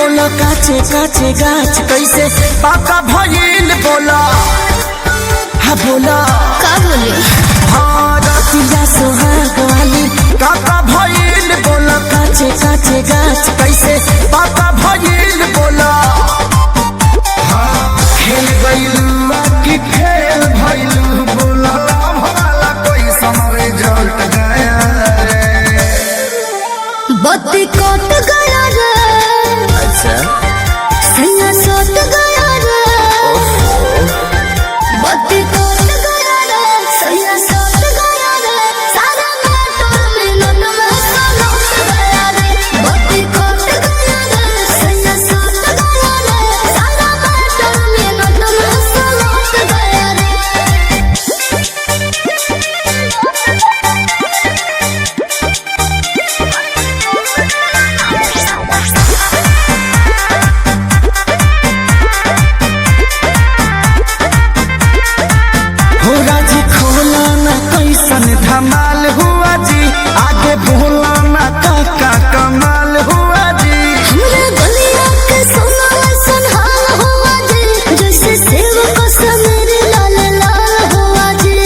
बोला काचे काचे गाछ कैसे पाका भइल बोला। हाँ बोला का बोले हाँ रतिया सोहाग वाली काका भइल बोला काचे काचे गाछ कैसे पाका भइल बोला। हाँ खेल गइलू की खेल भइलू बोला भला कोई समरे जलट गया रे। बत्ती कट गया रे अच्छा सैया सट गया रे। बत्ती कट गया रे सैया सट गया रे। सारा मोटर में नट में सलट गया रे। बत्ती कट गया रे सैया सट गया रे। सारा मोटर में नट में सलट गया रे। हो राजी खोला ना कैसन धमाल हुआ जी आगे बोला ना काका कमाल हुआ जी। हमरे गलिया के सोना सन हाल हुआ जी जैसे सेव को समेरे लाल लाल हुआ जी।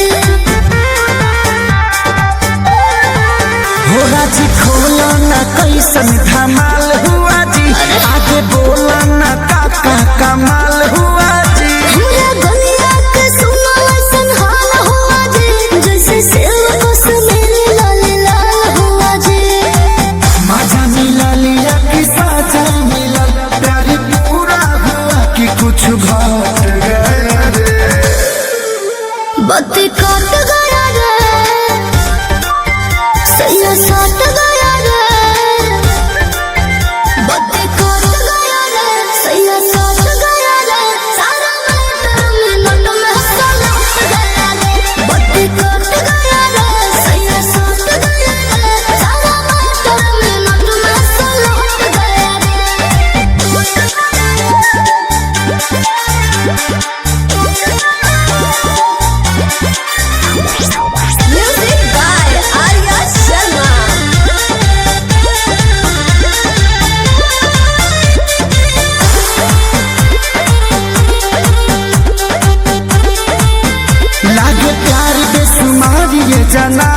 हो राजी खोला ना कैसन धमाल हुआ जी आगे बोला ना काका कमाल हुआ जी। हमरे गलिया के सोना सन हाल हुआ जी जैसे सेव को समेरे लाल लाल हुआ जी। मजा मिला लिया कि साजा मिला प्यार पूरा हुआ कि कुछ घट गया रे। बत्ती कट गया रे सैया सट गया रे। बत्ती कट गया रे सैया सट गया रे। सारा मोटर में नट में सलट गया रे। बत्ती कट गया रे सैया सट गया रे। सारा मोटर में नट में सलट गया रे। Music by Arya Sharma. लागे प्यार बेसुमार ये जना